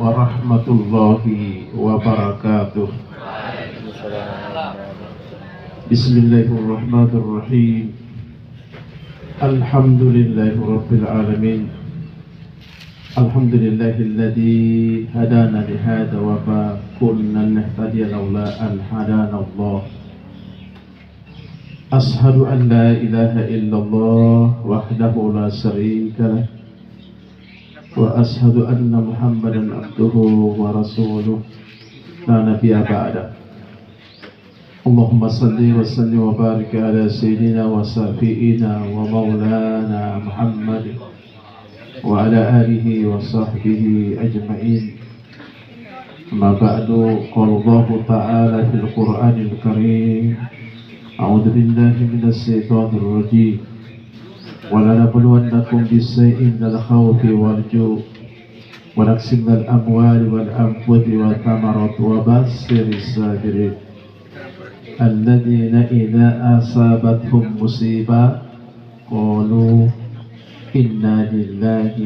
warahmatullahi wabarakatuh. Bismillahirrahmanirrahim. Alhamdulillahi rabbil alamin. Alhamdulillahilladzi hadana li hadza wa ma kunna nahtadiya laula an hadana Allah. Ashhadu an la ilaha illallah wahdahu la syarika lah wa ashhadu anna Muhammadan abduhu wa rasuluh la nabiyya ba'da. Allahumma salli wa sallim wa barik ala sayyidina wa safiina wa maulana Muhammad wa ala alihi wa sahbihi ajma'in. Amma ba'du, qala Allah ta'ala fil Qur'anil Karim, a'udzu billahi minasy syaithanir rajim. وَلَنَبْلُوَنَّكُمْ بِشَيْءٍ مِنَ الْخَوْفِ وَالْجُوعِ وَنَقْصٍ مِنَ الْأَمْوَالِ وَالْأَنفُسِ وَالثَّمَرَاتِ وَبَشِّرِ الصَّابِرِينَ الَّذِينَ إِذَا أَصَابَتْهُمْ مُصِيبَةٌ قَالُوا إِنَّا لِلَّهِ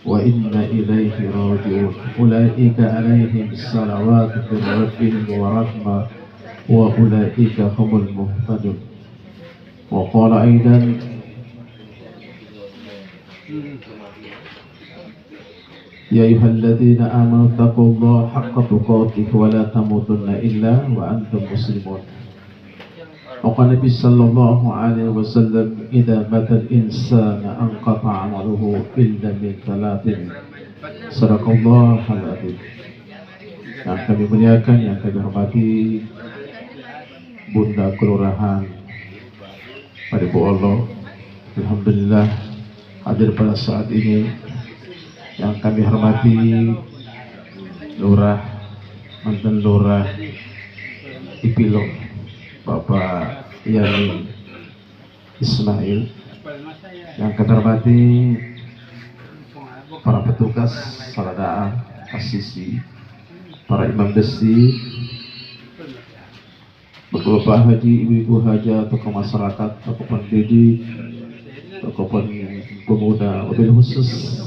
وَإِنَّا إِلَيْهِ رَاجِعُونَ أُولَئِكَ عَلَيْهِمْ صَلَوَاتٌ مِنْ رَبِّهِمْ وَرَحْمَةٌ وَأُولَئِكَ هُمُ الْمُهْتَدُونَ. وقال أيضا يا أيها الذين آمنوا اتقوا الله حق تقاته ولا تموتن إلا وأنتم مسلمون. وقال النبي صلى الله عليه وسلم إذا مات الإنسان انقطع عمله إلا من ثلاث. صدق الله العظيم. Yang kami muliakan, yang kami hormati Bunda Kelurahan Ibu Allah, alhamdulillah hadir pada saat ini. Yang kami hormati Lurah, mantan Lurah Ipilo, Bapak Yani Ismail. Yang kami hormati para petugas Saladaah, Asisi, para imam desi, Bapak haji, ibu-ibu haja, tokoh masyarakat, tokoh pendidik, tokoh pemuda, wabil khusus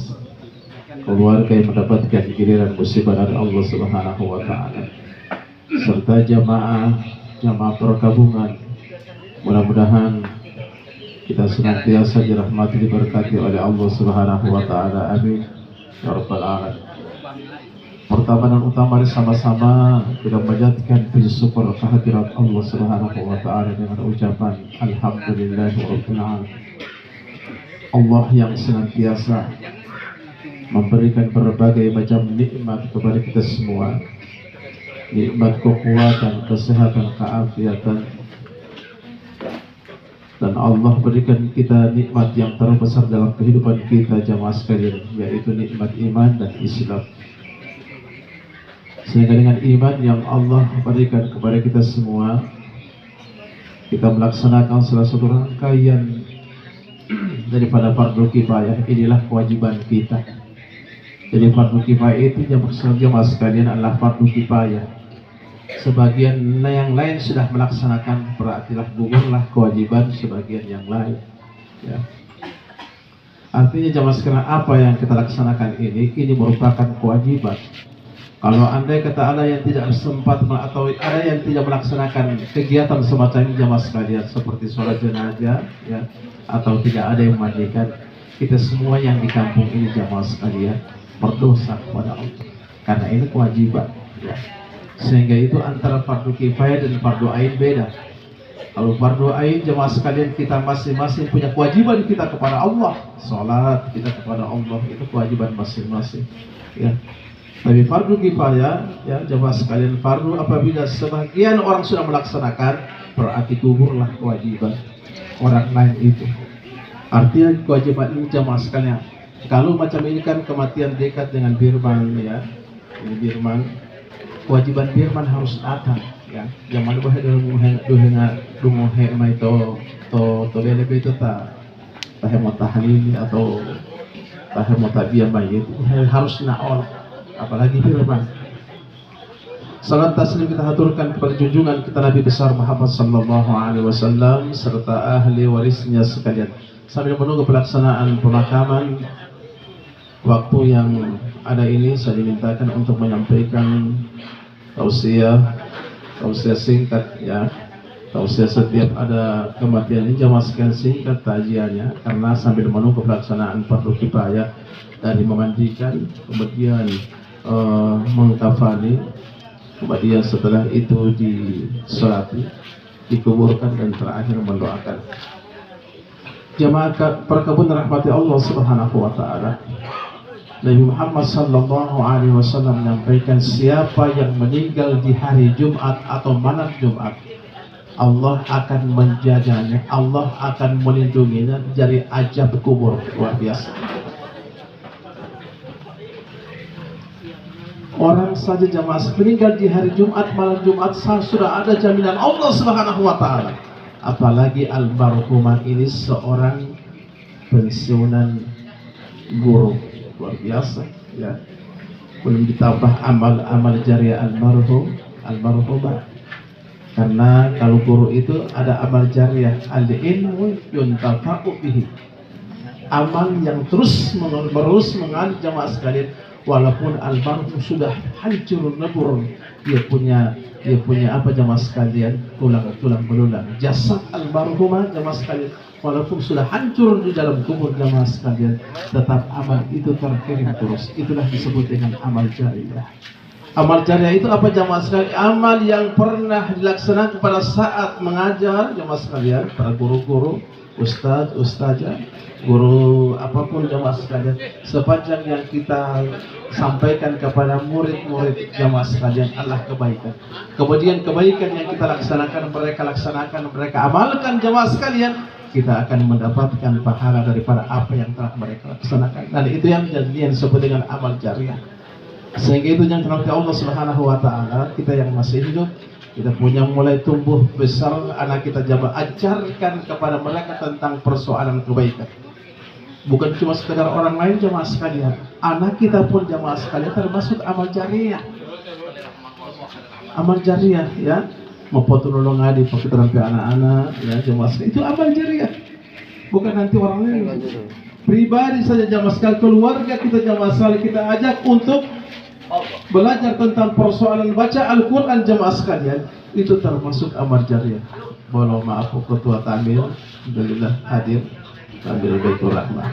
keluarga yang mendapatkan giliran musibah dari Allah Subhanahu wa Ta'ala, serta jamaah perkabungan. Mudah-mudahan kita senantiasa dirahmati, diberkati oleh Allah Subhanahu wa Ta'ala. Amin ya rabbal alamin. Pertama dan utama sama-sama kita menjadikan puji syukur kehadirat Allah Subhanahu wa Ta'ala dengan ucapan alhamdulillahirabbil alamin. Allah yang senantiasa memberikan berbagai macam nikmat kepada kita semua, nikmat kekuatan, kesehatan, keafiatan, dan Allah berikan kita nikmat yang terbesar dalam kehidupan kita jamaah sekalian, yaitu nikmat iman dan Islam. Sehingga dengan iman yang Allah berikan kepada kita semua, kita melaksanakan salah satu rangkaian daripada fardu kifayah. Inilah kewajiban kita. Jadi fardu kifayah itu jamaah sekalian adalah fardu kifayah. Sebagian yang lain sudah melaksanakan, berartilah gugurlah kewajiban sebagian yang lain. Ya. Artinya jamaah sekalian, apa yang kita laksanakan ini merupakan kewajiban. Kalau andai kata ada yang tidak sempat atau ada yang tidak melaksanakan kegiatan semacam ini jamaah sekalian, seperti sholat jenazah, ya, atau tidak ada yang memandikan, kita semua yang di kampung ini jamaah sekalian berdosa kepada Allah, karena ini kewajiban. Ya. Sehingga itu antara fardu kifayah dan fardu ain beda. Kalau fardu ain jamaah sekalian, kita masing-masing punya kewajiban kita kepada Allah, sholat kita kepada Allah, itu kewajiban masing-masing. Ya. Tapi fardu kifayah, ya jamaah sekalian, fardu apabila sebagian orang sudah melaksanakan, berarti gugurlah kewajiban orang lain itu. Artinya kewajiban ini jamaah sekalian, kalau macam ini kan kematian dekat dengan birman, ya, ini birman, kewajiban birman harus datang, ya. Jangan lupa dungohe mai to lelebe itu mau tahlil atau mau tabiyah mai itu harus naol. Apalagi firman. Salam taslim kita haturkan kepada junjungan kita Nabi besar Muhammad sallallahu alaihi wasallam serta ahli warisnya sekalian. Sambil menunggu pelaksanaan pemakaman, waktu yang ada ini saya dimintakan untuk menyampaikan tausiah singkat ya. Tausiah setiap ada kematian ini jamaah sekalian singkat tajiannya, karena sambil menunggu pelaksanaan fardu kifayah dari memandikan, kemudian mengkafani, kemudian setelah itu disolati, dikuburkan, dan terakhir mendoakan. Jamaah perkebun rahmati Allah Subhanahu wa taala. Nabi Muhammad sallallahu alaihi wasallam menyampaikan, siapa yang meninggal di hari Jumat atau malam Jumat, Allah akan menjaganya, Allah akan melindunginya dari azab kubur. Luar biasa. Orang saja jamaah meninggal di hari Jumat, malam Jumat, sudah ada jaminan Allah Subhanahu wa taala. Apalagi almarhumah ini seorang pensiunan guru. Luar biasa ya. Belum ditambah amal-amal jariah almarhumah. Karena kalau guru itu ada amal jariah, al-ilmu yuntafa'u bihi, amal yang terus menerus mengalir jamaah sekalian. Walaupun almarhum sudah hancur lebur, dia punya apa jamaah sekalian, tulang belulang. Jasad almarhumah jamaah sekalian, walaupun sudah hancur di dalam kubur jamaah sekalian, tetap amal itu terkirim terus. Itulah disebut dengan amal jariah. Amal jariah itu apa jamaah sekalian? Amal yang pernah dilaksanakan pada saat mengajar jamaah sekalian, para guru-guru, ustazah, guru apapun jamaah sekalian, sepanjang yang kita sampaikan kepada murid-murid jamaah sekalian adalah kebaikan. Kemudian kebaikan yang kita laksanakan, mereka amalkan jamaah sekalian, kita akan mendapatkan pahala daripada apa yang telah mereka laksanakan. Dan itu yang disebut dengan amal jariah. Sehingga itu yang dirahmati Allah Subhanahu wa taala, kita yang masih hidup, kita punya mulai tumbuh besar anak kita, jamaah ajarkan kepada mereka tentang persoalan kebaikan. Bukan cuma sekedar orang lain jamaah sekalian, anak kita pun jamaah sekalian termasuk amal jariah. Amal jariah ya, memfoto nolong adi pakai terampi anak-anak ya jamaah sekalian, itu amal jariah. Bukan nanti orang lain, pribadi saja jamaah sekalian, keluarga kita jamaah sekalian kita ajak untuk belajar tentang persoalan baca Al-Quran jamaah sekalian, itu termasuk amal jariah. Mohon maaf ketua tamil, alhamdulillah hadir tamil Baitur Rahmah,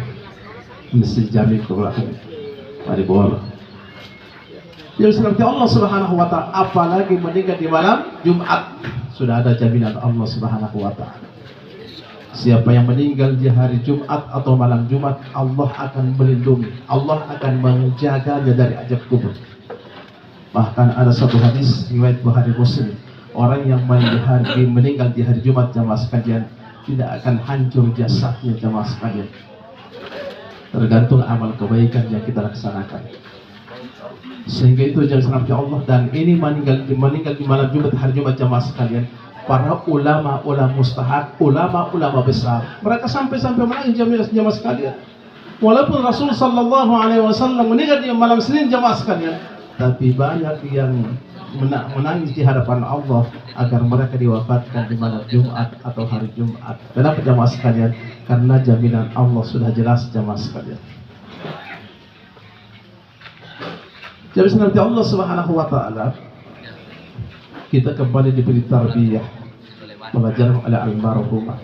mesti jamin kebelakang. Mari boleh. Jadi seperti Allah Subhanahu wa taala, apalagi meninggal di malam Jumat, sudah ada jaminan Allah Subhanahu wa taala. Siapa yang meninggal di hari Jumat atau malam Jumat, Allah akan melindungi, Allah akan menjaganya dari azab kubur. Bahkan ada satu hadis riwayat Bukhari Muslim, orang yang meninggal di hari Jumat jamaah sekalian, tidak akan hancur jasadnya jamaah sekalian, tergantung amal kebaikan yang kita laksanakan. Sehingga itu jangan sampai Allah. Dan ini meninggal di malam Jumat, hari Jumat jamaah sekalian, para ulama mustahak, ulama besar, mereka sampai menangis jamaah sekalian. Walaupun Rasul sallallahu alaihi wasallam meninggal di malam Senin jamaah sekalian, tapi banyak yang menangis di hadapan Allah agar mereka diwafatkan di malam Jumat atau hari Jumat. Kenapa jamaah sekalian? Karena jaminan Allah sudah jelas jamaah sekalian. Jadi nanti Allah Subhanahu wa taala, kita kembali diberi tarbiyah, pelajaran oleh almarhumah,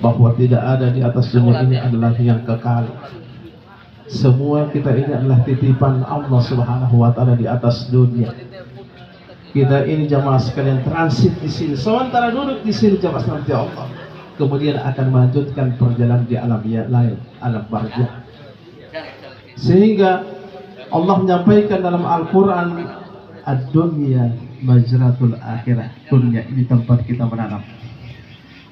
bahwa tidak ada di atas dunia ini adalah yang kekal. Semua kita ini adalah titipan Allah Subhanahu wa taala di atas dunia. Kita ini jamaah sekalian transit di sini, sementara duduk di sini jamaah nanti Allah kemudian akan melanjutkan perjalanan di alam yang lain, alam barzakh. Sehingga Allah menyampaikan dalam Al-Quran, ad-dunya majratul akhirah, dunia ini tempat kita menanam.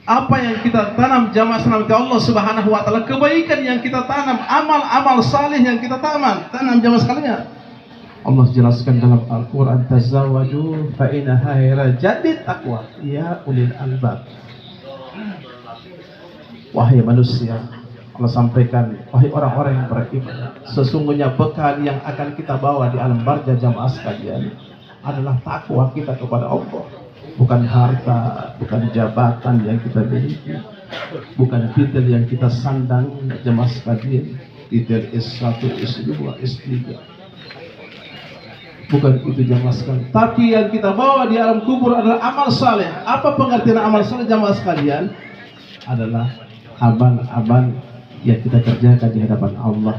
Apa yang kita tanam jamaah nanti Allah Subhanahu wa taala, kebaikan yang kita tanam, amal-amal saleh yang kita tanam jamaah sekalian. Allah jelaskan dalam Al-Quran, tazawwaju fa inna khairal jadid taqwa ya ulil albab. Wahai manusia, Allah sampaikan, wahai orang-orang yang beriman, sesungguhnya bekal yang akan kita bawa di alam barzakh jamaah sekalian adalah takwa kita kepada Allah. Bukan harta, bukan jabatan yang kita miliki, bukan titel yang kita sandang jemaah sekalian, detail S1, S2, S3. Bukan itu jamaah sekalian. Tapi yang kita bawa di alam kubur adalah amal saleh. Apa pengertian amal saleh jamaah sekalian? Adalah amal-amal yang kita kerjakan di hadapan Allah.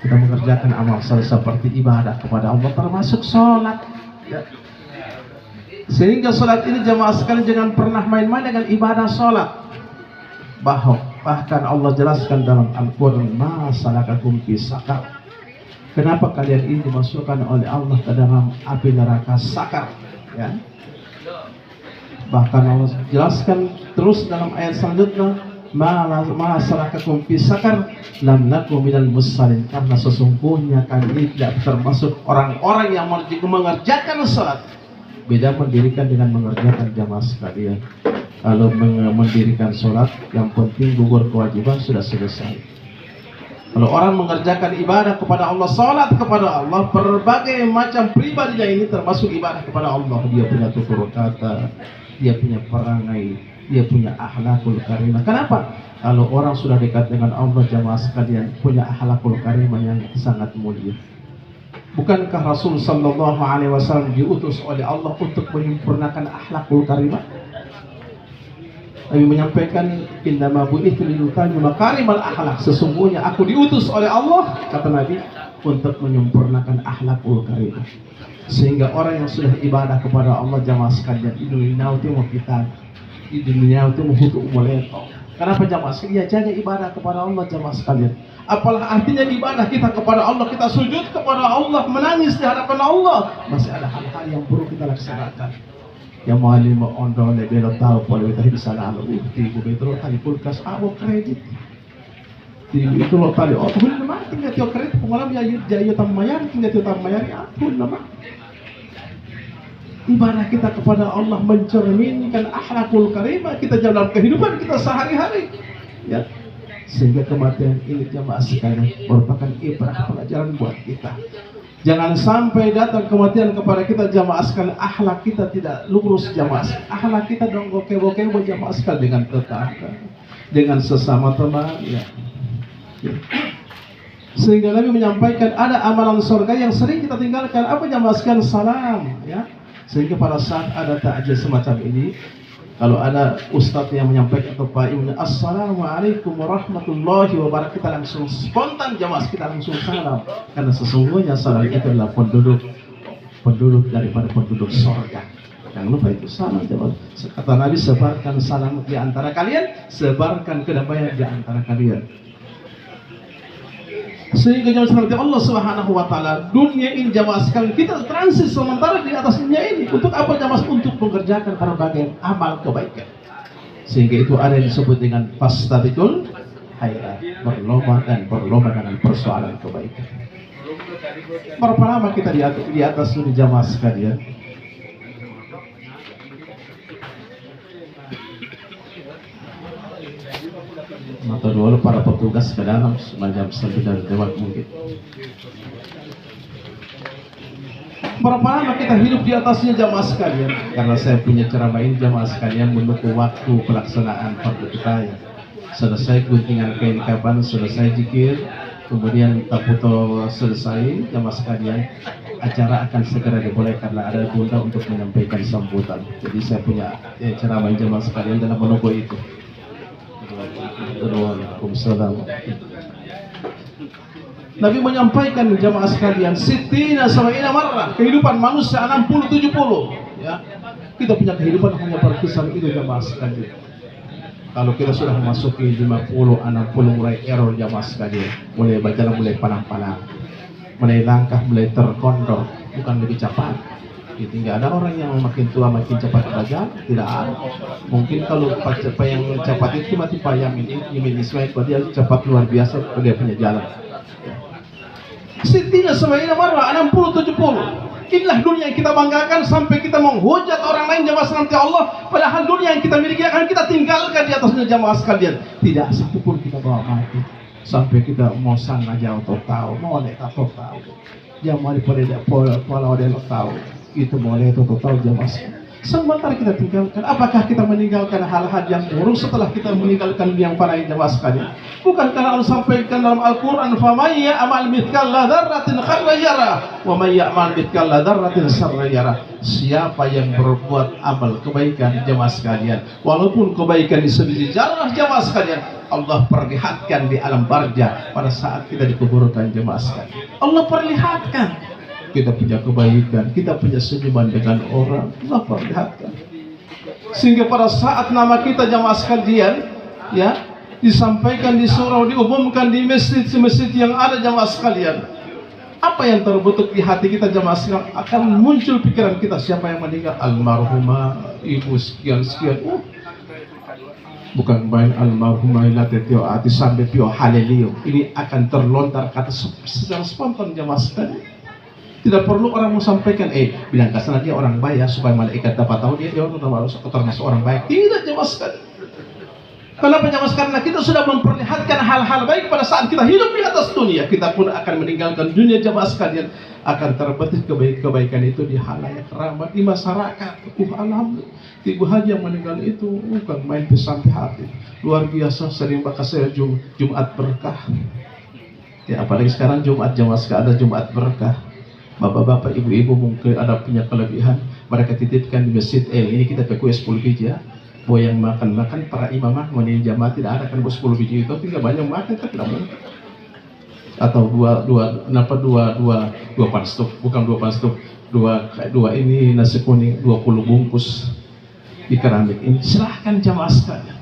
Kita mengerjakan amal saleh seperti ibadah kepada Allah, termasuk sholat. Ya. Sehingga sholat ini jamaah sekalian jangan pernah main-main dengan ibadah sholat. Bahkan Allah jelaskan dalam Al-Quran, ma salakakum fi sakar. Kenapa kalian ini dimasukkan oleh Allah ke dalam api neraka sakar? Ya. Bahkan Allah jelaskan terus dalam ayat selanjutnya, ma salakakum fi sakar lam nakum minal musallin, karena sesungguhnya kami tidak termasuk orang-orang yang mengerjakan sholat. Beda mendirikan dengan mengerjakan jamaah sekalian. Kalau mendirikan sholat, yang penting gugur kewajiban sudah selesai. Kalau orang mengerjakan ibadah kepada Allah, sholat kepada Allah, berbagai macam pribadinya ini termasuk ibadah kepada Allah. Dia punya tutur kata, dia punya perangai, dia punya akhlakul karimah. Kenapa? Kalau orang sudah dekat dengan Allah jamaah sekalian, punya akhlakul karimah yang sangat mulia. Bukankah Rasul sallallahu alaihi wasallam diutus oleh Allah untuk menyempurnakan akhlakul karimah? Nabi menyampaikan, innama bu'itsu liutamima makarimal akhlak. Sesungguhnya aku diutus oleh Allah, kata Nabi, untuk menyempurnakan akhlakul karimah. Sehingga orang yang sudah ibadah kepada Allah jamaah sekalian, di dunia itu mau kita, di dunia itu mau hutu umoleto. Kenapa jamaah sekalian? Ya, jaga ibadah kepada Allah jamaah sekalian. Apalah artinya ibadah kita kepada Allah, kita sujud kepada Allah, menangis di hadapan Allah, masih ada hal-hal yang perlu kita laksanakan. Yang mahali mo ondo le belo tao pole kita bisa lalu ti gubernur tali kulkas abo kredit ti itu lo tali oh tuh nama tinggal tio kredit pengalam ya jayo tamayar tinggal tio tamayar ya pun nama ibadah kita kepada Allah mencerminkan akhlakul karimah kita dalam kehidupan kita sehari-hari ya, sehingga kematian ini jamaah sekalian merupakan ibrah pelajaran buat kita. Jangan sampai datang kematian kepada kita jamaah sekalian, akhlak kita tidak lurus jamaah. Akhlak kita dong bokeh-bokeh jamaah sekalian dengan tetangga, dengan sesama teman ya. Sehingga Nabi menyampaikan ada amalan surga yang sering kita tinggalkan. Apa jamaah sekalian? Salam ya. Sehingga pada saat ada takjil semacam ini, kalau ada ustadz yang menyampaikan atau pak imam, assalamualaikum warahmatullahi wabarakatuh, kita langsung spontan jamaah kita langsung salam, karena sesungguhnya salam itu adalah penduduk daripada penduduk surga. Jangan lupa itu salam jamaah. Kata Nabi, sebarkan salam di antara kalian, sebarkan kedamaian di antara kalian. Sehingga jangan seperti Allah Subhanahu wa taala, dunia ini jamaah sekalian kita transit sementara di atas dunia ini. Untuk apa jamaah? Untuk mengerjakan berbagai amal kebaikan. Sehingga itu ada yang disebut dengan fastabiqul khairat, berlomba dengan persoalan kebaikan. Berapa lama kita di atas dunia jamaah sekalian? Atau dulu para petugas ke dalam semacam sembilan lewat mungkin. Berapa lama kita hidup di atasnya jamaah sekalian? Karena saya punya ceramah ini jamaah sekalian menunggu waktu pelaksanaan fardu kifayah. Selesai guntingan kain kapan, selesai zikir, kemudian taputo selesai jamaah sekalian, acara akan segera dimulai karena ada bunda untuk menyampaikan sambutan. Jadi saya punya ceramah jamaah sekalian dalam menunggu itu. Waalaikumsalam. Nabi menyampaikan jamaah sekalian, sitina sab'ina marrah, kehidupan manusia 60-70 ya. Kita punya kehidupan hanya berkisar itu jamaah sekalian. Kalau kita sudah memasuki 50-60 mulai error jamaah sekalian, mulai berjalan mulai panang-panang, mulai langkah mulai terkondor, bukan lebih cepat. Jadi nggak ada orang yang makin tua makin cepat berjalan, tidak ada. Mungkin kalau siapa yang cepat itu mati payam ini Ismail, dia cepat luar biasa dia punya jalan. Setinya semuanya marah 60-70. Inilah dunia yang kita banggakan sampai kita menghujat orang lain jamaah nanti Allah. Padahal dunia yang kita miliki akan kita tinggalkan di atasnya jamaah sekalian. Tidak satu pun kita bawa mati. Sampai kita mau sang aja untuk tahu, mau lihat atau tahu. Jamaah di pola dia tahu. Itu boleh itu tahu jamaah. sebentar kita tinggalkan. Apakah kita meninggalkan hal-hal yang buruk setelah kita meninggalkan yang fana jamaah sekalian? Bukan karena Allah sampaikan dalam Al-Quran, "Faman ya'mal mithqala dzarratin khairan yarah, wa may ya'mal mithqala dzarratin syarran yarah." Siapa yang berbuat amal kebaikan jamaah sekalian, walaupun kebaikan di sebiji zarah jamaah sekalian, Allah perlihatkan di alam barzah pada saat kita dikuburkan jamaah sekalian. Allah perlihatkan kita punya kebaikan, kita punya senyuman dengan orang, Allah perlihatkan. Sehingga pada saat nama kita jamaah sekalian, ya, disampaikan di surau, diumumkan di masjid-masjid yang ada jamaah sekalian, apa yang terbentuk di hati kita jamaah sekalian, akan muncul pikiran kita, siapa yang meninggal, almarhumah ibu sekian sekian. Bukan main almarhumah ilatio ati sampai pio halelio. Ini akan terlontar kata secara spontan jamaah sekalian. Tidak perlu orang mau sampaikan, bilang kesana dia orang baik ya, supaya malaikat dapat tahu dia termasuk orang baik. Tidak jamaah sekalian. Kenapa jamaah sekalian? Karena kita sudah memperlihatkan hal-hal baik pada saat kita hidup di atas dunia. Kita pun akan meninggalkan dunia jamaah sekalian. Akan terbetik kebaikan itu di halayak ramai di masyarakat. Alhamdulillah. Ibu haji yang meninggal itu bukan main sampai hati. Luar biasa, sering bakal saya Jumat berkah. Ya, apalagi sekarang Jumat jamaah sekalian, ada Jumat berkah. Bapak-bapak, ibu-ibu mungkin ada punya kelebihan, mereka titipkan di masjid, ini kita pakai 10 biji ya. Bahwa yang makan para imamah menin jamaah tidak ada kan 10 biji itu, tidak banyak makan kan tidak mungkin. Atau dua panstuk, bukan dua panstuk, dua ini nasi kuning 20 bungkus di keramik ini. Silahkan jamaah sekalian.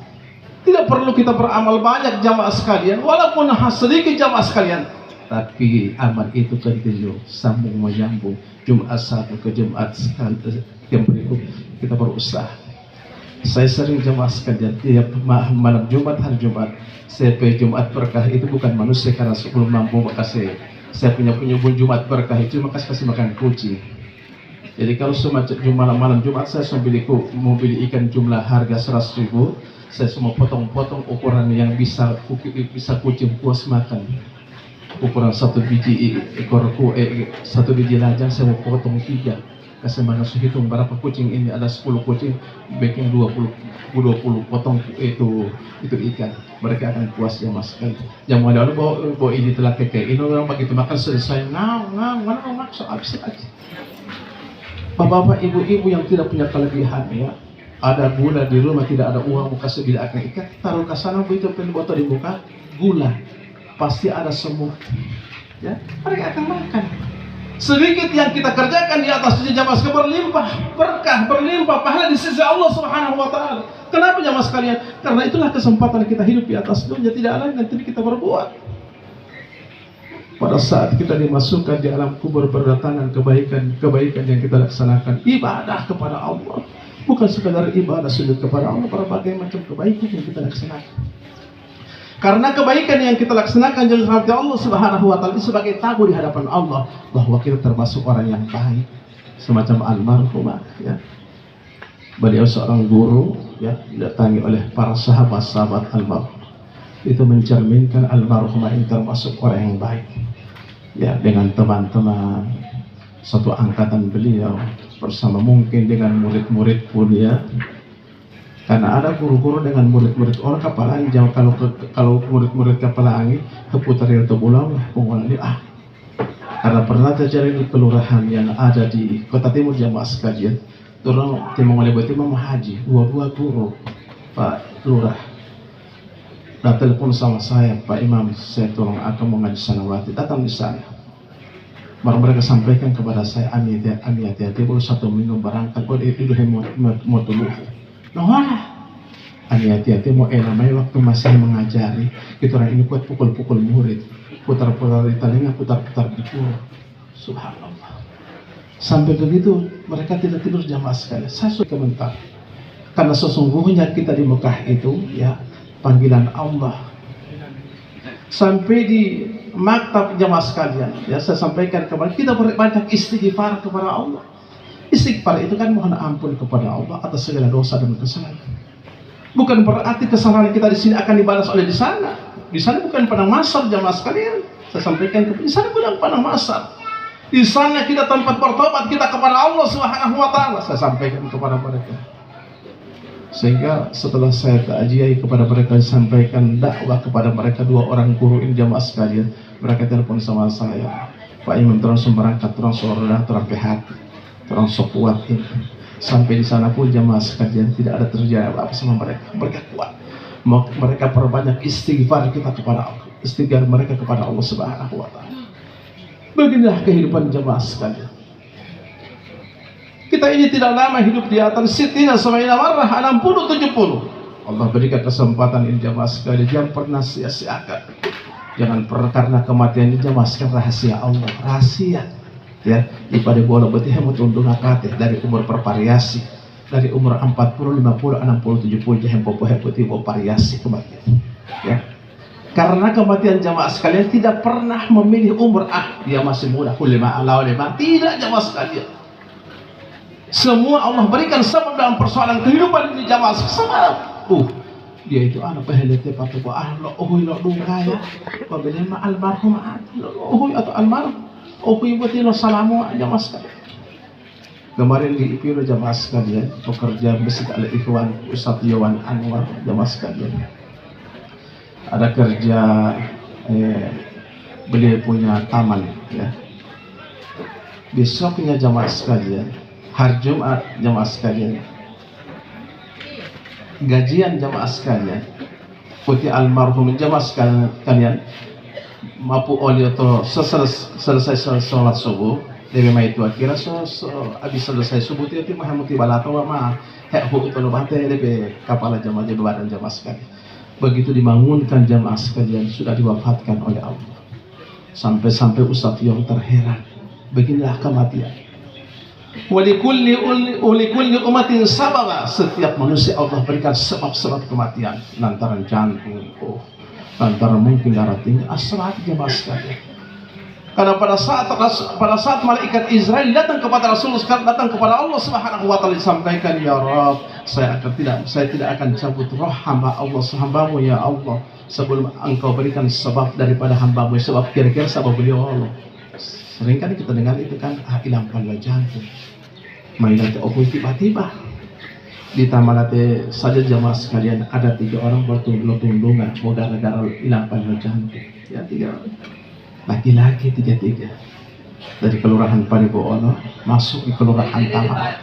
Tidak perlu kita beramal banyak jamaah sekalian, walaupun sedikit jamaah sekalian. Tapi amal itu continue, sambung menyambung, Jumat satu ke Jumat yang berikut kita berusaha. Saya sering jamaah sekalian, tiap malam Jumat, hari Jumat saya pergi Jumat berkah itu bukan manusia, karena sebelum mampu maka saya punya Jumat berkah itu maka kasih makan kucing. Jadi kalau semacam malam Jumat saya mau beli ikan jumlah harga 100.000, saya semua potong-potong ukuran yang bisa kucing puas makan. Ukuran satu biji satu biji lajang saya mau potong 3. Kasih mana hitung berapa kucing ini, ada 10 kucing, bikin 20 potong itu ikan. Mereka akan puas ya mas. Yang mau ada bawa ini telah keke ini orang begitu makan selesai ngau maksa habis aja. Bapak-bapak, ibu-ibu yang tidak punya kelebihan ya, ada gula di rumah, tidak ada uang, mau kasih bila akan ikan, taruh ke sana begitu botol di muka gula. Pasti ada semut, ya, mereka akan makan. Sedikit yang kita kerjakan di atas jamaah sekalian berlimpah pahala di sisi Allah Subhanahu wa taala. Kenapa jamaah sekalian? Karena itulah kesempatan kita hidup di atas dunia, tidak ada yang kita berbuat. Pada saat kita dimasukkan di alam kubur, berdatangan kebaikan yang kita laksanakan, ibadah kepada Allah, bukan sekadar ibadah sujud kepada Allah, berbagai macam kebaikan yang kita laksanakan. Karena kebaikan yang kita laksanakan jadi hati Allah Subhanahu wa taala sebagai tagu di hadapan Allah bahwa kita termasuk orang yang baik, semacam almarhumah ya. Beliau seorang guru ya, didatangi oleh para sahabat-sahabat almarhum. Itu mencerminkan almarhumah ini termasuk orang yang baik. Ya, dengan teman-teman satu angkatan beliau bersama mungkin dengan murid-murid pun ya. Karena ada guru-guru dengan murid-murid orang kepala angin, jangan kalau murid-murid kepala angin keputar itu pulang pengulangan karena pernah terjadi di kelurahan yang ada di Kota Timur jamaah sekalian, turun timur oleh Imam Haji, dua guru Pak Lurah, nah telepon sama saya, Pak Imam, saya tolong akan mengaji sanawati, datang di sana. Mereka sampaikan kepada saya, Ami hati-hati, baru 1 minggu berangkat, itu mau dulu. Nah, hati-hati mau namanya waktu masih mengajari, kita orang ini kuat pukul-pukul murid, putar-putar di telinga, putar-putar di pulau. Subhanallah. Sampai begitu mereka tidak tidur jamaah sekalian. Saya sudah komentar. Karena sesungguhnya kita di Mekah itu ya panggilan Allah. Sampai di maktab jamaah sekalian, ya saya sampaikan kemarin kita berbanyak istighfar kepada Allah. Istighfar itu kan mohon ampun kepada Allah atas segala dosa dan kesalahan. Bukan berarti kesalahan kita di sini akan dibalas oleh di sana. Di sana bukan padang mahsyar jamaah sekalian. Saya sampaikan di sana bukan padang mahsyar. Di sana kita tempat bertobat kita kepada Allah Subhanahu wa taala. Saya sampaikan kepada mereka. Sehingga setelah saya ta'ziah kepada mereka, sampaikan dakwah kepada mereka, dua orang guru ini jamaah sekalian, mereka telepon sama saya, Pak Imam terus berangkat, terus orang terang PHK, terus kuat ini. Sampai di sana pun jamaah sekalian tidak ada terjadi apa sama mereka. Mereka kuat. Mereka perbanyak istighfar kita kepada Allah, istighfar mereka kepada Allah Subhanahu wa taala. Beginilah kehidupan jamaah sekalian. Kita ini tidak lama hidup di atas sitina samaina marrah 60-70. Allah berikan kesempatan ini jamaah sekalian, jangan pernah sia-siakan. Jangan pernah karena kematian ini jamaah sekalian, rahasia Allah, rahasia. Ya, ibadah bola betih mutundung akate dari umur bervariasi, dari umur 40, 50, 60, 70 jahem popo hepoti variasi kematian. Ya. Karena kematian jamaah sekalian tidak pernah memilih umur, dia masih muda, kulima ala ulama, tidak jamaah sekalian. Semua Allah berikan sebab dalam persoalan kehidupan ini jamaah sekalian. Dia itu anak pehelete patu ko lo lo duka ya. Pabila ma almarhum atau almarhum buat lo salamu jamaah sekalian. Kemarin di IPIRO jamaah sekalian, pekerja Masjid Al-Ikhwan Ustadz Yawan Anwar jamaah sekalian. Ada kerja beliau punya taman ya. Besoknya jamaah sekalian, hari Jumat jamaah sekalian, gajian jamaah sekalian, putih almarhum jamaah sekalian, mampu oleh atau selesai sholat subuh, lebih mai itu kira habis selesai subuh itu Muhammad balato mah hek hu itu lebih lebih kapal jamaah badan jamaah sekalian. Begitu dibangunkan jamaah sekalian sudah diwafatkan oleh Allah. Sampai-sampai Ustadz yang terheran. Beginilah kematian. Walikulli umatin sababa. Setiap manusia Allah berikan sebab-sebab kematian. Lantaran jantung, lantaran mungkin darah tinggi. Asrat jamaah sekalian. Karena pada saat malaikat Israel datang kepada Rasulullah, datang kepada Allah Subhanahu wa taala, disampaikan, ya Rabb, saya tidak akan cabut roh hamba Allah, hambamu ya Allah, sebelum engkau berikan sebab daripada hambamu. Sebab kira-kira sebab beliau Allah. Seringkali kita dengar itu kan, hilang pada jantung. Mainan tiba-tiba di tamalate saja jamaah sekalian ada 3 orang bertundung-tundungan mau gara-gara hilang pada jantung. Ya 3 orang. Laki-laki 3 dari kelurahan Paribono masuk di kelurahan Taman.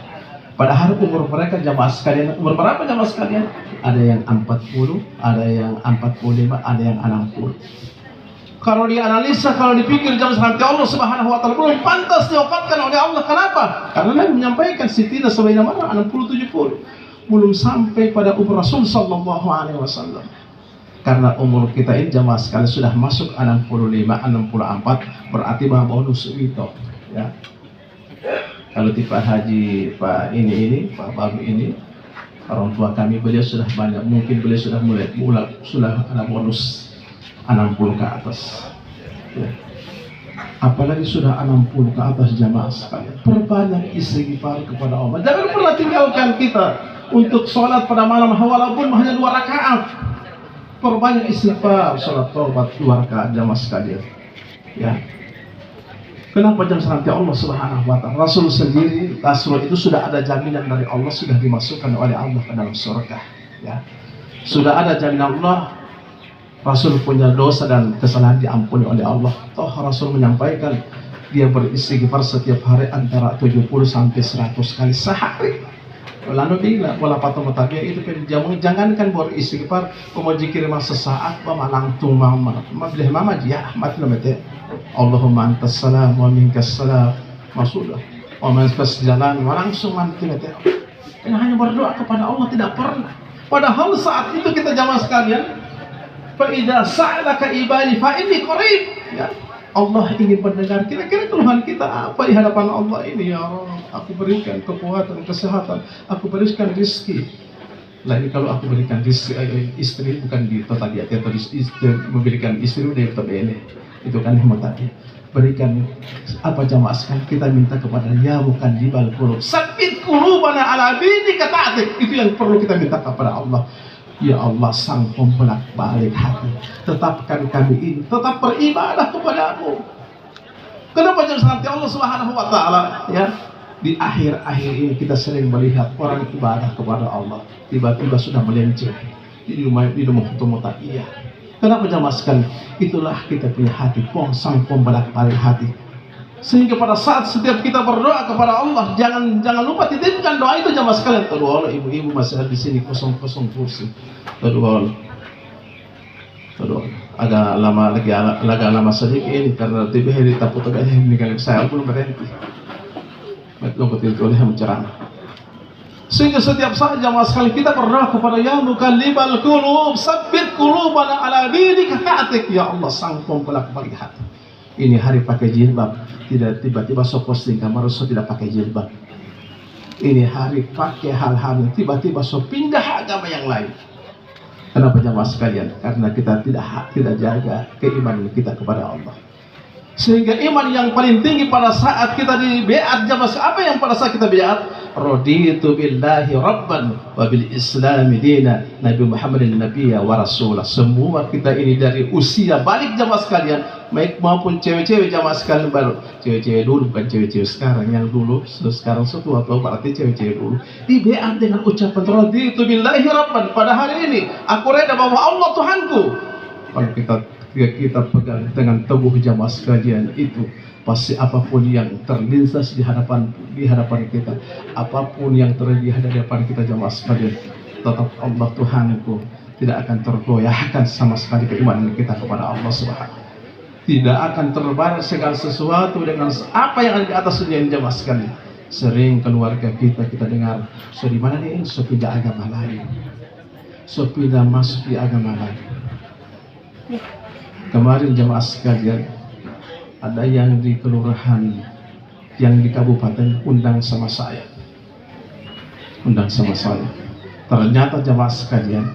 Padahal umur mereka jamaah sekalian, umur berapa jamaah sekalian? Ada yang 40, ada yang 45, ada yang 60. Kalau dianalisa, kalau dipikir jamaah sekalian, Allah Subhanahu wa taala belum pantas diwafatkan oleh Allah. Kenapa? Karena Nabi menyampaikan sitina sabaina marrah 60-70. Belum sampai pada umur Rasul sallallahu alaihi wasallam. Karena umur kita ini jamaah sekalian sudah masuk 65, 64, berarti mah bonus itu ya. Kalau tipe haji Pak ini Pak Babu ini, orang tua kami beliau sudah banyak, mungkin beliau sudah mulai sudah ada bonus 60 ke atas ya. Apalagi sudah 60 ke atas jamaah sekalian, perbanyak istighfar kepada Allah. Jangan pernah tinggalkan kita untuk sholat pada malam walaupun hanya 2 rakaat. Perbanyak istighfar, sholat taubat 2 rakaat jamaah sekalian. Ya. Kenapa jam nanti Allah Subhanahu wa taala? Rasul sendiri, Rasul itu sudah ada jaminan dari Allah, sudah dimasukkan oleh Allah ke dalam surga. Ya. Sudah ada jaminan Allah. Rasul punya dosa dan kesalahan diampuni oleh Allah. Toh Rasul menyampaikan dia beristighfar setiap hari antara 70 sampai 100 kali sehari. Lalu bila pola patah matakia itu jangankan beristighfar, mau zikir masa sesaat, mama langsung mama boleh mama dia mati lemete. Allahumma antas salam wa minkas salam. Maksudnya, mantas jalan langsung mati lemete. Dan hanya berdoa kepada Allah tidak pernah. Padahal saat itu kita jamaah sekalian, fa idza sa'alaka ibadi fa inni qarib. Ya. Allah ingin mendengar kira-kira keluhan kita apa di hadapan Allah ini. Ya Allah, aku berikan kekuatan, kesehatan, aku berikan rezeki. Lagi kalau aku berikan rezeki istri bukan di tadi atau istri memberikan istri dari ini itu kan yang tadi berikan apa jamaah sekalian, kita minta kepada ya bukan di bal qulub sabit qulubana ala dinika ta'atik, itu yang perlu kita minta kepada Allah. Ya Allah sang pembelak balik hati, tetapkan kami ini tetap beribadah kepadamu. Kenapa jangan nanti Allah Subhanahu wa taala ya? Di akhir-akhir ini kita sering melihat orang ibadah kepada Allah tiba-tiba sudah melenceng di rumah takiyah. Kenapa jamaah sekalian? Itulah kita punya hati, sang pembalak hati. Sehingga pada saat setiap kita berdoa kepada Allah, jangan lupa titipkan doa itu jamaah sekalian. Doa ibu-ibu masih ada di sini kosong kursi. Doa agak lama sedikit ini karena tiba-tiba ditaput ini kan saya belum berhenti. Betul oleh mencerama. Sehingga setiap saat jamaah sekali kita berdoa kepada Ya Muqallibal Qulub, tsabbit qulubana ala dinika ta'atik. Ya Allah, sang pembolak balik hati. Ini hari pakai jilbab, tidak tiba-tiba so posting kamar so tidak pakai jilbab. Ini hari pakai hal-hal yang tiba-tiba so pindah agama yang lain. Kenapa jamaah sekalian? Karena kita tidak jaga keimanan kita kepada Allah. Sehingga iman yang paling tinggi pada saat kita di biat jamaah, apa yang pada saat kita biat? Raditu billahi rabban wa bil islami dina, Nabi Muhammadin nabiyya wa rasulah. Semua kita ini dari usia balik jamaah sekalian, baik maupun cewek-cewek jamaah sekalian, baru cewek-cewek dulu bukan cewek-cewek sekarang, yang dulu sekarang setua atau berarti cewek-cewek dulu di biat dengan ucapan raditu billahi rabban. Pada hari ini aku reda bahwa Allah Tuhanku. Kalau kita pegang dengan teguh jamaah sekalian, itu pasti apapun yang terlintas di hadapan kita, apapun yang terjadi di hadapan kita jamaah sekalian, tetap Allah Tuhanku tidak akan tergoyahkan sama sekali keimanan kita kepada Allah Subhanahu. Tidak akan terbaring segala sesuatu dengan apa yang ada di atas dunia jamaah sekalian. Sering keluarga kita dengar, so di mana nih, so pindah agama lain, so pindah masuk di agama lain. Kemarin jamaah sekalian, ada yang di kelurahan, yang di kabupaten undang sama saya. Ternyata jamaah sekalian,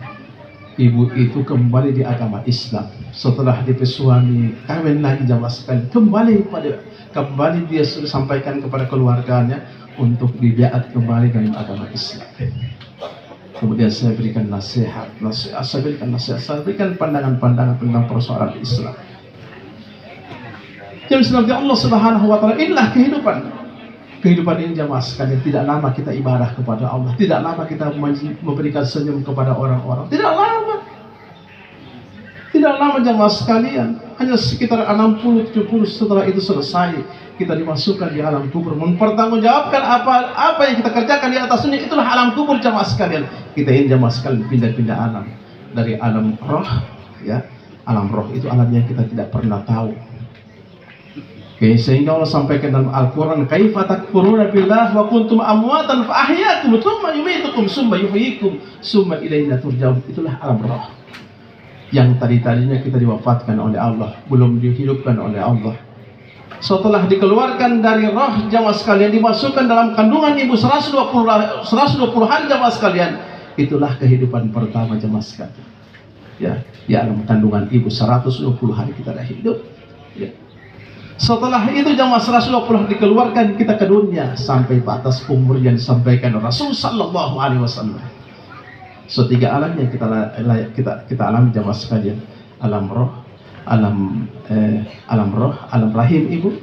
ibu itu kembali di agama Islam. Setelah suami kawin lagi jamaah sekalian, kembali dia sudah sampaikan kepada keluarganya untuk dibiat kembali dengan agama Islam. Kemudian saya berikan nasihat, saya berikan pandangan-pandangan tentang persoalan Islam. Yang sebenarnya Allah Subhanahu wa taala, inilah kehidupan ini jamaah sekalian. Tidak lama kita ibadah kepada Allah, tidak lama kita memberikan senyum kepada orang-orang, tidak lama jamaah sekalian, hanya sekitar 60-70 setelah itu selesai, kita dimasukkan di alam kubur, mempertanggungjawabkan apa yang kita kerjakan di atas dunia. Itulah alam kubur jamaah sekalian. Kita ini jamaah sekalian pindah-pindah alam, dari alam roh, ya, alam roh itu alam yang kita tidak pernah tahu. Sehingga Allah sampaikan dalam Al-Quran, kaifa takfuruna billah wa kuntum amwatan fa ahyaakum tsumma yumitukum tsumma yuhyikum tsumma ilaina turja'un. Itulah alam roh yang tadinya kita diwafatkan oleh Allah, belum dihidupkan oleh Allah. Setelah dikeluarkan dari roh jamaah sekalian, dimasukkan dalam kandungan ibu 120 hari jamaah sekalian. Itulah kehidupan pertama jamaah sekalian. Ya, di alam kandungan ibu 120 hari kita dah hidup. Ya. Setelah itu jamaah 120 dikeluarkan kita ke dunia sampai batas umur yang disampaikan Rasul sallallahu alaihi wasallam. Tiga alam yang kita alami jamaah sekalian, alam roh, alam rahim ibu.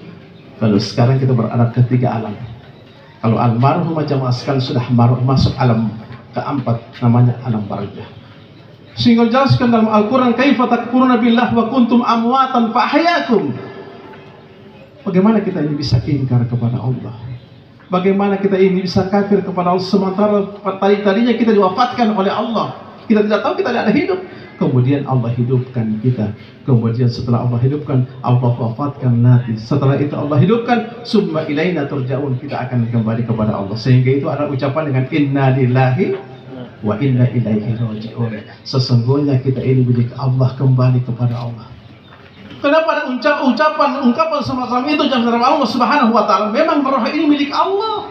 Kalau sekarang kita berada ke tiga alam. Kalau almarhum jamaah sekalian sudah masuk alam keempat, namanya alam barzakh. Sehingga jelaskan dalam Al-Quran, kaifa takfuruna billah wa kuntum amwatan fa ahyaakum. Bagaimana kita ini bisa ingkar kepada Allah? Bagaimana kita ini bisa kafir kepada Allah sementara tadinya kita diwafatkan oleh Allah? Kita tidak tahu, kita tidak ada hidup. Kemudian Allah hidupkan kita. Kemudian setelah Allah hidupkan, Allah wafatkan nanti. Setelah itu Allah hidupkan, summa ilaina turja'un. Kita akan kembali kepada Allah. Sehingga itu ada ucapan dengan inna lillahi wa inna ilaihi raji'un. Sesungguhnya kita ini milik Allah, kembali kepada Allah. Kenapa ada ungkapan semacam itu dalam Allah Subhanahu wa taala? Memang roh ini milik Allah.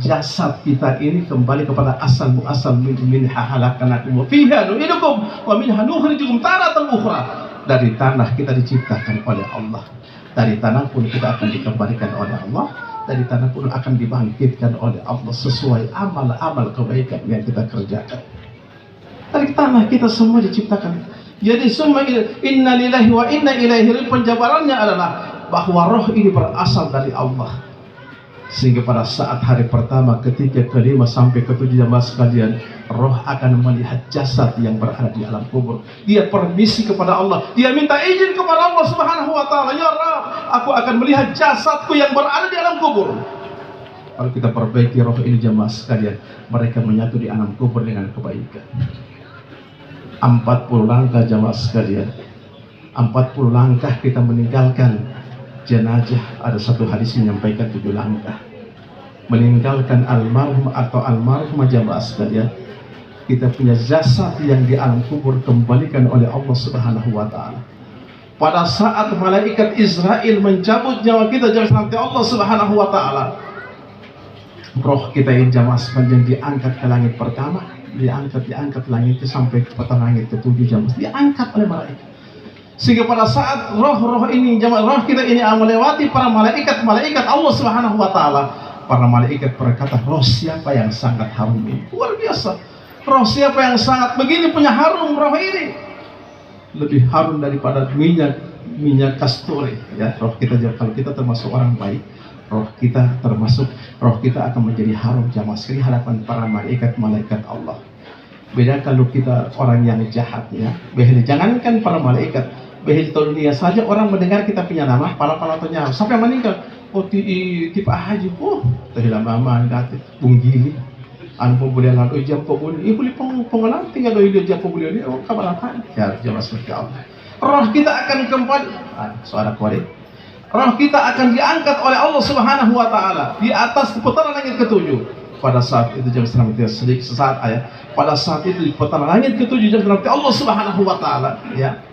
Jasad kita ini kembali kepada asal muasal, minha halakanakum wa fiha nu'idukum wa minha nukhrijukum taratan ukhra. Dari tanah kita diciptakan oleh Allah. Dari tanah pun kita akan dikembalikan oleh Allah. Dari tanah pun akan dibangkitkan oleh Allah sesuai amal-amal kebaikan yang kita kerjakan. Dari tanah kita semua diciptakan. Jadi summa inna lillahi wa inna ilaihi raji'un, penjabarannya adalah bahwa roh ini berasal dari Allah. Sehingga pada saat hari pertama, ketiga, kelima, sampai ketujuh jamaah sekalian, roh akan melihat jasad yang berada di alam kubur. Dia permisi kepada Allah, dia minta izin kepada Allah Subhanahu wa Ta'ala, ya Rabb, aku akan melihat jasadku yang berada di alam kubur. Kalau kita perbaiki roh ini jamaah sekalian, mereka menyatu di alam kubur dengan kebaikan. 40 langkah jamaah sekalian, 40 langkah kita meninggalkan jenazah. Ada satu hadis menyampaikan 7 langkah. Meninggalkan almarhum atau almarhumah jamaah sekalian, kita punya jasad yang di alam kubur kembalikan oleh Allah Subhanahu wa Ta'ala. Pada saat malaikat Israel mencabut nyawa kita, jangan nanti Allah Subhanahu wa Ta'ala, roh kita yang jamaah sekalian diangkat ke langit pertama, diangkat langit sampai ke petang langit ke-7 jamaah, diangkat oleh malaikat. Sehingga pada saat roh ini, roh kita ini melewati para malaikat Allah Subhanahu wa Ta'ala, para malaikat berkata, roh siapa yang sangat harum ini? Luar biasa. Roh siapa yang sangat begini punya harum roh ini? Lebih harum daripada minyak kasturi. Ya, roh kita, kalau kita termasuk orang baik, roh kita akan menjadi harum jamaah sekali hadapan para malaikat Allah. Beda kalau kita orang yang jahat, ya. Jangankan para malaikat, behel dunia saja orang mendengar kita punya nama, pala-pala tanya, sampai meninggal. Oh, tipe haji, tahilah mama, dati, bunggili. Ano po boleh lalu jam po boleh, boleh pengenalan tinggal do jam po boleh, oh kabaratan. Ya, jamaah sekalian. Roh kita akan kembali. Suara kuari. Roh kita akan diangkat oleh Allah Subhanahu wa Ta'ala di atas putaran langit ke-7. Pada saat itu jam setengah sedikit sesaat ayat. Pada saat itu di putaran langit ke-7 jam setengah Allah Subhanahu wa Ta'ala, ya.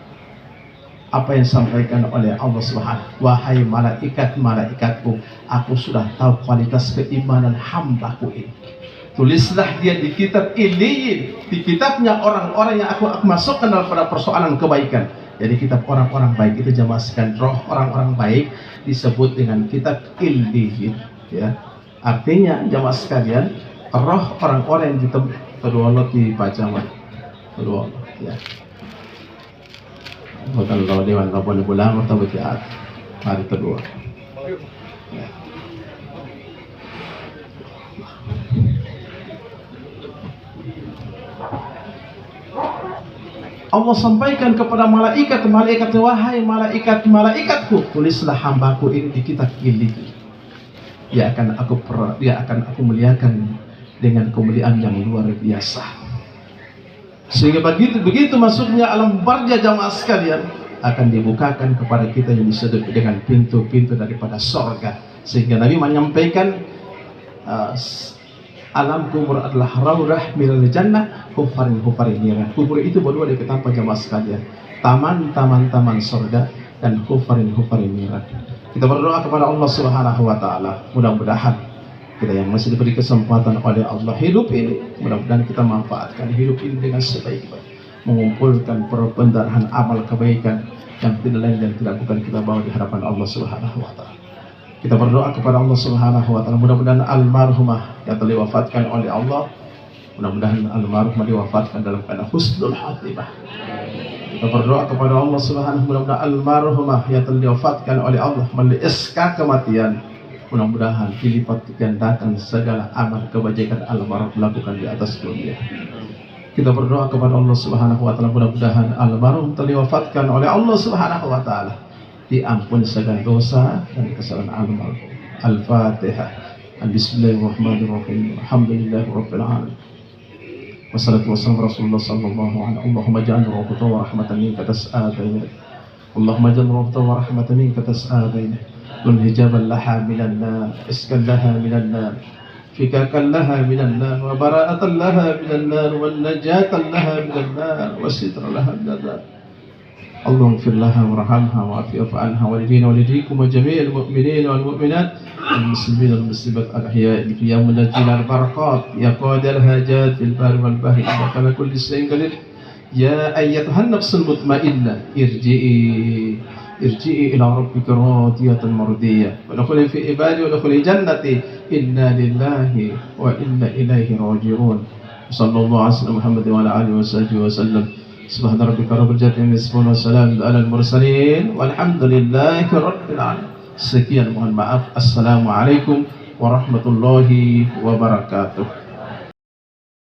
Apa yang disampaikan oleh Allah Subhanahu, wahai malaikatku, aku sudah tahu kualitas keimanan hambaku ini. Tulislah dia di kitab Iliyin, di kitabnya orang-orang yang aku masukkan dalam pada persoalan kebaikan. Jadi kitab orang-orang baik itu jamaskan, roh orang-orang baik disebut dengan kitab Iliyin, ya. Artinya jamaah sekalian, roh orang-orang yang kedua di pajaman kedua, ya. Bukan kalau dewan kapal bulan atau berjaat hari kedua. Ya. Allah sampaikan kepada malaikat, wahai malaikatku, tulislah hambaku ini di kitab ini. Dia akan aku muliakan dengan kemuliaan yang luar biasa. Sehingga begitu masuknya alam barja jamaah sekalian, akan dibukakan kepada kita yang disebut dengan pintu-pintu daripada sorga. Sehingga Nabi menyampaikan alam kubur adalah raudah minal jannah, hufarin nira. Kubur itu berdua di tanpa jamaah sekalian, taman sorga dan hufarin nira. Kita berdoa kepada Allah Subhanahu wa Ta'ala, mudah-mudahan kita yang masih diberi kesempatan oleh Allah hidup ini, mudah-mudahan kita manfaatkan hidup ini dengan sebaik-baik, mengumpulkan perbendaharaan amal kebaikan yang tidak lain dan tidak bukan kita bawa di hadapan Allah Subhanahu wa Ta'ala. Kita berdoa kepada Allah Subhanahu wa Ta'ala, mudah-mudahan almarhumah yang telah diwafatkan oleh Allah, mudah-mudahan almarhumah diwafatkan dalam keadaan husnul khatimah. Kita berdoa kepada Allah Subhanahu, mudah-mudahan almarhumah yang telah diwafatkan oleh Allah melalui SK kematian, mudah-mudahan dilipat gandakan segala amal kebajikan almarhum lakukan di atas dunia. Kita berdoa kepada Allah Subhanahu wa Ta'ala, mudah-mudahan almarhum terwafatkan oleh Allah Subhanahu wa Ta'ala, diampuni segala dosa dan kesalahan almarhum. Al-Fatihah. Bismillahirrahmanirrahim. Alhamdulillahirabbil alamin. Wassalatu wassalamu Rasulullah sallallahu alaihi. Allahumma ja'al rahmatan wa rahmatan minka tas'a bainana. Allahumma ja'al rahmatan wa rahmatan minka tas'a bainana. والهجابا لها من النار، اسكا لها من النار، فكاكا لها من النار، وبراءة لها من النار، والنجاة لها من النار، وستر لها من النار. اللهم اغفر لها وارحمها واعف عنها والدينا ولديكم وجميع المؤمنين والمؤمنات المسلمين والمسلمات الأحياء في يوم نجيل البركات يا قادر الهاجات في البر والبحر إنك على كل شيء قدير. يا أيتها النفس المطمئنة ارجعي إلى ربك راضية مرضية وادخلي في عبادي وادخلي جنتي إنا لله وإنا إليه راجعون. صلى الله على سيدنا محمد وعلى آله وصحبه وسلم. Subhana rabbika rabbil izzati amma yasifun wa salamun alal mursalin walhamdulillahi rabbil alamin. Sekian, mohon maaf. Assalamualaikum warahmatullahi wabarakatuh.